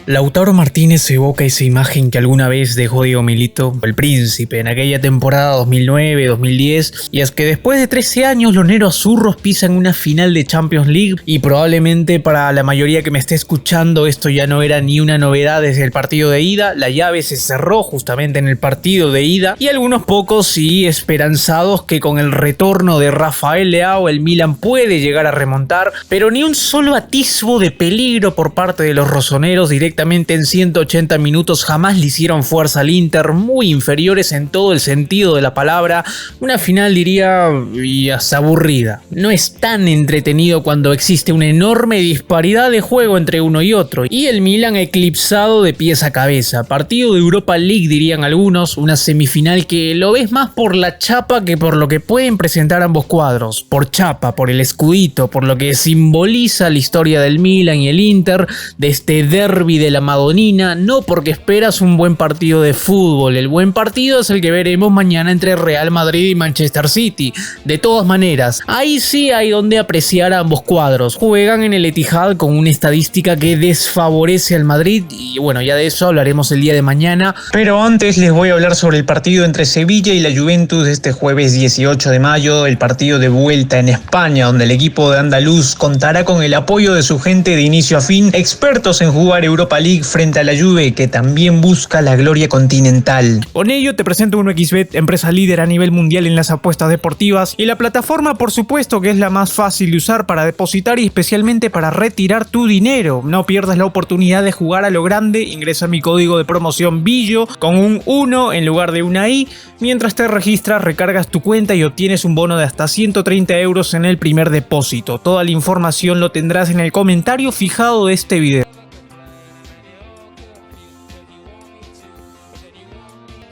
Lautaro Martínez evoca esa imagen que alguna vez dejó Diego Milito, el príncipe, en aquella temporada 2009-2010, y es que después de 13 años los neroazurros pisan una final de Champions League y probablemente para la mayoría que me esté escuchando esto ya no era ni una novedad desde el partido de ida. La llave se cerró justamente en el partido de ida y algunos pocos sí esperanzados que con el retorno de Rafael Leao el Milan puede llegar a remontar, pero ni un solo atisbo de peligro por parte de los rosoneros. Directamente en 180 minutos jamás le hicieron fuerza al Inter, muy inferiores en todo el sentido de la palabra. Una final diría y hasta aburrida. No es tan entretenido cuando existe una enorme disparidad de juego entre uno y otro, y el Milan eclipsado de pies a cabeza. Partido de Europa League dirían algunos, una semifinal que lo ves más por la chapa que por lo que pueden presentar ambos cuadros. Por chapa, por el escudito, por lo que simboliza la historia del Milan y el Inter, de este derbi de la Madonina, no porque esperas un buen partido de fútbol. El buen partido es el que veremos mañana entre Real Madrid y Manchester City. De todas maneras, ahí sí hay donde apreciar a ambos cuadros. Juegan en el Etihad con una estadística que desfavorece al Madrid y bueno, ya de eso hablaremos el día de mañana. Pero antes les voy a hablar sobre el partido entre Sevilla y la Juventus de este jueves 18 de mayo, el partido de vuelta en España, donde el equipo de andaluz contará con el apoyo de su gente de inicio a fin, expertos en jugar Europa League frente a la Juve, que también busca la gloria continental. Con ello te presento 1xBet, empresa líder a nivel mundial en las apuestas deportivas, y la plataforma por supuesto que es la más fácil de usar para depositar y especialmente para retirar tu dinero. No pierdas la oportunidad de jugar a lo grande. Ingresa mi código de promoción BILLO con un 1 en lugar de una I. Mientras te registras, recargas tu cuenta y obtienes un bono de hasta 130 euros en el primer depósito. Toda la información lo tendrás en el comentario fijado de este video.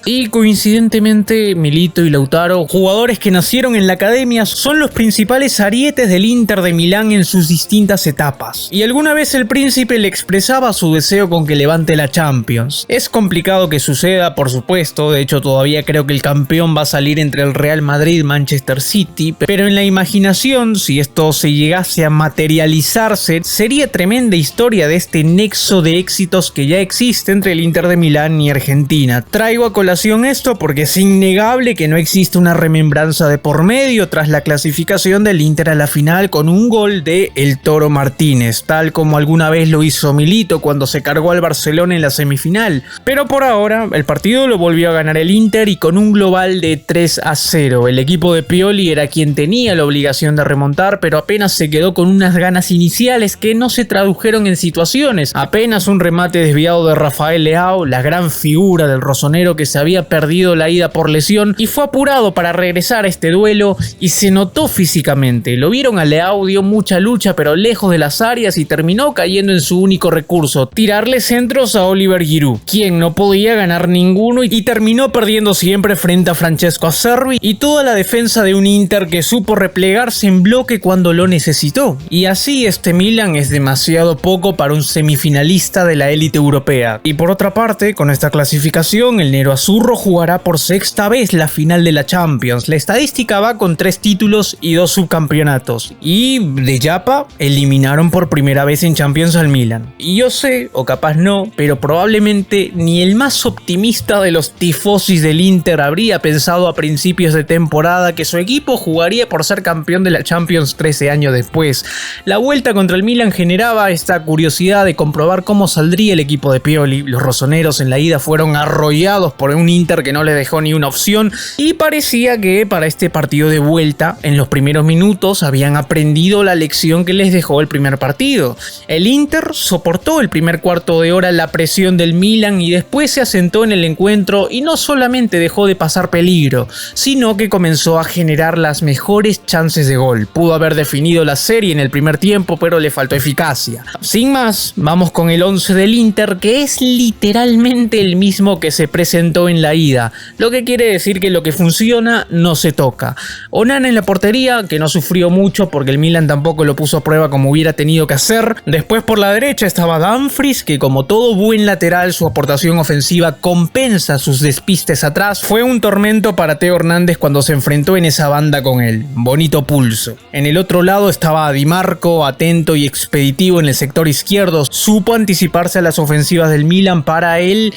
Y coincidentemente, Milito y Lautaro, jugadores que nacieron en la academia, son los principales arietes del Inter de Milán en sus distintas etapas. Y alguna vez el príncipe le expresaba su deseo con que levante la Champions. Es complicado que suceda, por supuesto, de hecho todavía creo que el campeón va a salir entre el Real Madrid y Manchester City, pero en la imaginación, si esto se llegase a materializarse, sería tremenda historia de este nexo de éxitos que ya existe entre el Inter de Milán y Argentina. Traigo a colación esto porque es innegable que no existe una remembranza de por medio tras la clasificación del Inter a la final con un gol de El Toro Martínez, tal como alguna vez lo hizo Milito cuando se cargó al Barcelona en la semifinal. Pero por ahora el partido lo volvió a ganar el Inter y con un global de 3-0. El equipo de Pioli era quien tenía la obligación de remontar, pero apenas se quedó con unas ganas iniciales que no se tradujeron en situaciones. Apenas un remate desviado de Rafael Leao, la gran figura del rosonero que se había perdido la ida por lesión y fue apurado para regresar a este duelo, y se notó físicamente. Lo vieron a Leao, dio mucha lucha pero lejos de las áreas y terminó cayendo en su único recurso, tirarle centros a Oliver Giroud, quien no podía ganar ninguno y terminó perdiendo siempre frente a Francesco Acerbi y toda la defensa de un Inter que supo replegarse en bloque cuando lo necesitó. Y así este Milan es demasiado poco para un semifinalista de la élite europea. Y por otra parte, con esta clasificación el neroazurro jugará por sexta vez la final de la Champions. La estadística va con 3 títulos y 2 subcampeonatos. Y de Yapa eliminaron por primera vez en Champions al Milan. Y yo sé, o capaz no, pero probablemente ni el más optimista de los tifosis del Inter habría pensado a principios de temporada que su equipo jugaría por ser campeón de la Champions 13 años después. La vuelta contra el Milan generaba esta curiosidad de comprobar cómo saldría el equipo de Pioli. Los rosoneros en la ida fueron arrollados por un Inter que no le dejó ni una opción y parecía que para este partido de vuelta en los primeros minutos habían aprendido la lección que les dejó el primer partido. El Inter soportó el primer cuarto de hora la presión del Milan y después se asentó en el encuentro y no solamente dejó de pasar peligro, sino que comenzó a generar las mejores chances de gol. Pudo haber definido la serie en el primer tiempo, pero le faltó eficacia. Sin más, vamos con el 11 del Inter, que es literalmente el mismo que se presentó en la ida, lo que quiere decir que lo que funciona no se toca. Onana en la portería, que no sufrió mucho porque el Milan tampoco lo puso a prueba como hubiera tenido que hacer. Después por la derecha estaba Dumfries, que como todo buen lateral su aportación ofensiva compensa sus despistes atrás. Fue un tormento para Theo Hernández cuando se enfrentó en esa banda con él. Bonito pulso. En el otro lado estaba Di Marco, atento y expeditivo en el sector izquierdo. Supo anticiparse a las ofensivas del Milan para él.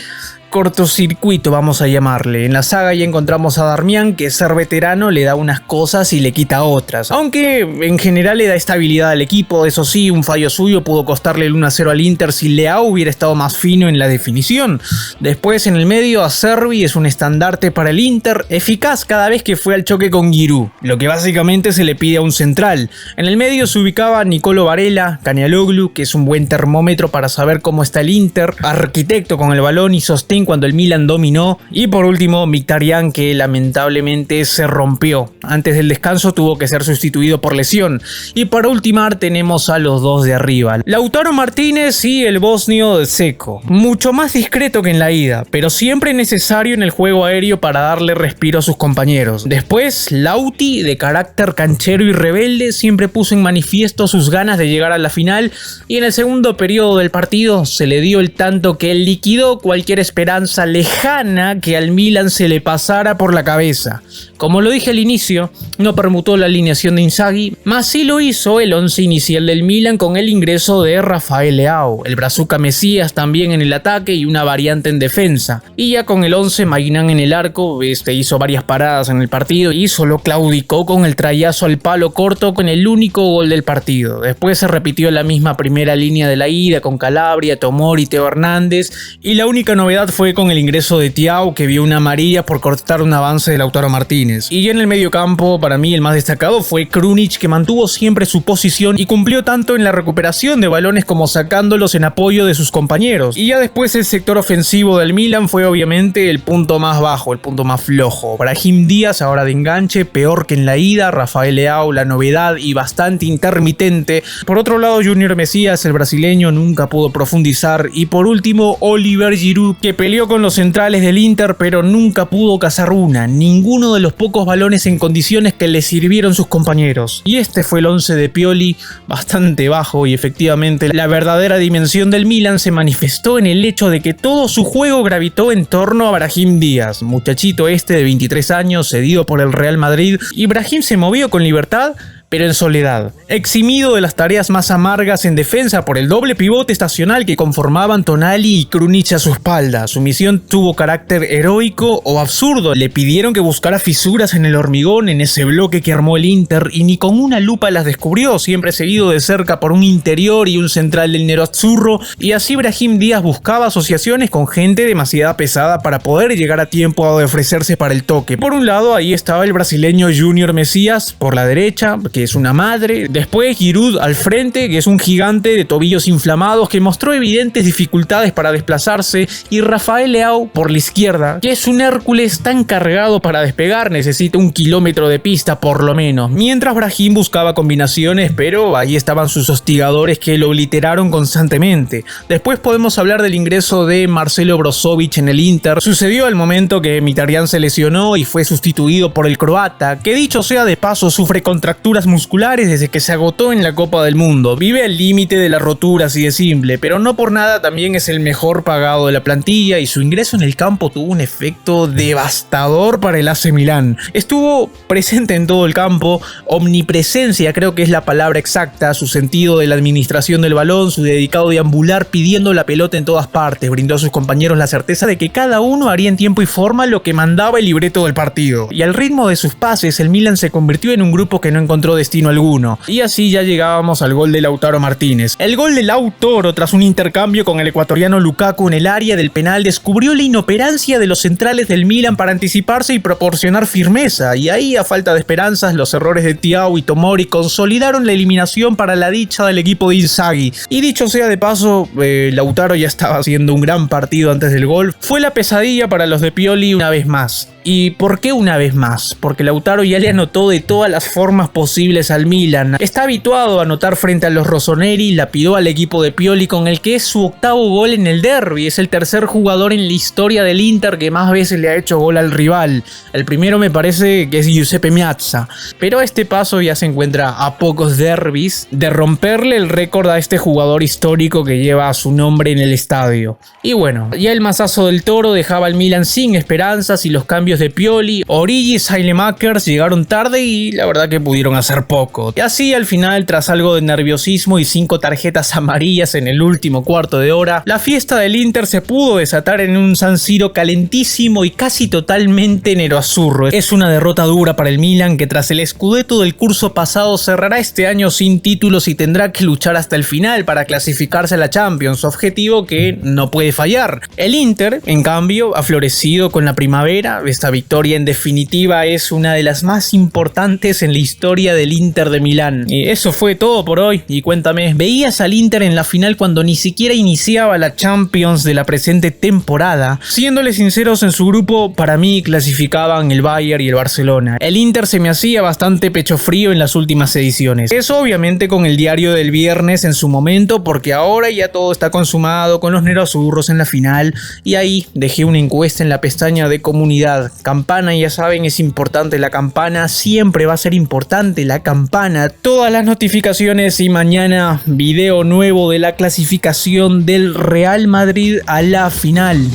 Cortocircuito, vamos a llamarle. En la saga ya encontramos a Darmian, que ser veterano le da unas cosas y le quita otras, aunque en general le da estabilidad al equipo. Eso sí, un fallo suyo pudo costarle el 1-0 al Inter si Leao hubiera estado más fino en la definición. Después en el medio, Acerbi es un estandarte para el Inter, eficaz cada vez que fue al choque con Giroud, lo que básicamente se le pide a un central. En el medio se ubicaba Nicolo Varela, Calhanoglu, que es un buen termómetro para saber cómo está el Inter, arquitecto con el balón y sostén cuando el Milan dominó, y por último Mkhitaryan, que lamentablemente se rompió. Antes del descanso tuvo que ser sustituido por lesión. Y para ultimar tenemos a los dos de arriba, Lautaro Martínez y el bosnio Dzeko. Mucho más discreto que en la ida, pero siempre necesario en el juego aéreo para darle respiro a sus compañeros. Después Lauti, de carácter canchero y rebelde, siempre puso en manifiesto sus ganas de llegar a la final, y en el segundo periodo del partido se le dio el tanto que él liquidó cualquier esperanza lejana que al Milan se le pasara por la cabeza. Como lo dije al inicio, no permutó la alineación de Inzaghi, mas sí lo hizo el once inicial del Milan con el ingreso de Rafael Leao, el brazuca Mesías también en el ataque y una variante en defensa. Y ya con el 11, Maignan en el arco, hizo varias paradas en el partido y solo claudicó con el trayazo al palo corto con el único gol del partido. Después se repitió la misma primera línea de la ida con Calabria, Tomori y Theo Hernández, y la única novedad fue con el ingreso de Thiago, que vio una amarilla por cortar un avance de Lautaro Martínez. Y en el mediocampo, para mí el más destacado fue Krunic, que mantuvo siempre su posición y cumplió tanto en la recuperación de balones como sacándolos en apoyo de sus compañeros. Y ya después el sector ofensivo del Milan fue obviamente el punto más bajo, el punto más flojo. Brahim Díaz ahora de enganche, peor que en la ida. Rafael Leao, la novedad y bastante intermitente. Por otro lado, Junior Mesías, el brasileño, nunca pudo profundizar. Y por último, Oliver Giroud, que peleó con los centrales del Inter, pero nunca pudo cazar ninguno de los pocos balones en condiciones que le sirvieron sus compañeros. Y este fue el 11 de Pioli, bastante bajo, y efectivamente la verdadera dimensión del Milan se manifestó en el hecho de que todo su juego gravitó en torno a Brahim Díaz, muchachito este de 23 años, cedido por el Real Madrid, y Brahim se movió con libertad, pero en soledad, eximido de las tareas más amargas en defensa por el doble pivote estacional que conformaban Tonali y Krunic a su espalda. Su misión tuvo carácter heroico o absurdo. Le pidieron que buscara fisuras en el hormigón en ese bloque que armó el Inter, y ni con una lupa las descubrió, siempre seguido de cerca por un interior y un central del Nerazzurro, y así Brahim Díaz buscaba asociaciones con gente demasiado pesada para poder llegar a tiempo a ofrecerse para el toque. Por un lado ahí estaba el brasileño Junior Mesías por la derecha, que es una madre. Después Giroud al frente, que es un gigante de tobillos inflamados que mostró evidentes dificultades para desplazarse, y Rafael Leao por la izquierda, que es un Hércules tan cargado para despegar, necesita 1 kilómetro de pista por lo menos. Mientras Brahim buscaba combinaciones, pero ahí estaban sus hostigadores que lo obliteraron constantemente. Después podemos hablar del ingreso de Marcelo Brozovic en el Inter. Sucedió al momento que Mkhitaryan se lesionó y fue sustituido por el croata, que dicho sea de paso sufre contracturas musculares desde que se agotó en la Copa del Mundo. Vive al límite de la rotura, así de simple, pero no por nada también es el mejor pagado de la plantilla, y su ingreso en el campo tuvo un efecto devastador para el AC Milán. Estuvo presente en todo el campo, omnipresencia creo que es la palabra exacta, su sentido de la administración del balón, su dedicado deambular pidiendo la pelota en todas partes, brindó a sus compañeros la certeza de que cada uno haría en tiempo y forma lo que mandaba el libreto del partido. Y al ritmo de sus pases, el Milan se convirtió en un grupo que no encontró destino alguno. Y así ya llegábamos al gol de Lautaro Martínez. El gol de Lautaro, tras un intercambio con el ecuatoriano Lukaku en el área del penal, descubrió la inoperancia de los centrales del Milan para anticiparse y proporcionar firmeza. Y ahí, a falta de esperanzas, los errores de Thiago y Tomori consolidaron la eliminación para la dicha del equipo de Inzaghi. Y dicho sea de paso, Lautaro ya estaba haciendo un gran partido antes del gol. Fue la pesadilla para los de Pioli una vez más. ¿Y por qué una vez más? Porque Lautaro ya le anotó de todas las formas posibles al Milan. Está habituado a anotar frente a los rossoneri, lapidó al equipo de Pioli con el que es su octavo gol en el derby. Es el tercer jugador en la historia del Inter que más veces le ha hecho gol al rival. El primero me parece que es Giuseppe Meazza. Pero a este paso ya se encuentra a pocos derbis de romperle el récord a este jugador histórico que lleva su nombre en el estadio. Y bueno, ya el mazazo del Toro dejaba al Milan sin esperanzas y los cambios de Pioli, Origi y Saelemaekers llegaron tarde y la verdad que pudieron hacer poco. Y así al final, tras algo de nerviosismo y 5 tarjetas amarillas en el último cuarto de hora, la fiesta del Inter se pudo desatar en un San Siro calentísimo y casi totalmente nerazzurro. Es una derrota dura para el Milan que tras el Scudetto del curso pasado cerrará este año sin títulos y tendrá que luchar hasta el final para clasificarse a la Champions, objetivo que no puede fallar. El Inter, en cambio, ha florecido con la primavera. Esta victoria en definitiva es una de las más importantes en la historia del Inter de Milán. Y eso fue todo por hoy. Y cuéntame, ¿veías al Inter en la final cuando ni siquiera iniciaba la Champions de la presente temporada? Siéndole sinceros, en su grupo para mí clasificaban el Bayern y el Barcelona. El Inter se me hacía bastante pecho frío en las últimas ediciones. Eso obviamente con el diario del viernes en su momento, porque ahora ya todo está consumado con los nerazzurros en la final. Y ahí dejé una encuesta en la pestaña de comunidad. Campana, ya saben, es importante la campana, siempre va a ser importante la campana, todas las notificaciones y mañana video nuevo de la clasificación del Real Madrid a la final.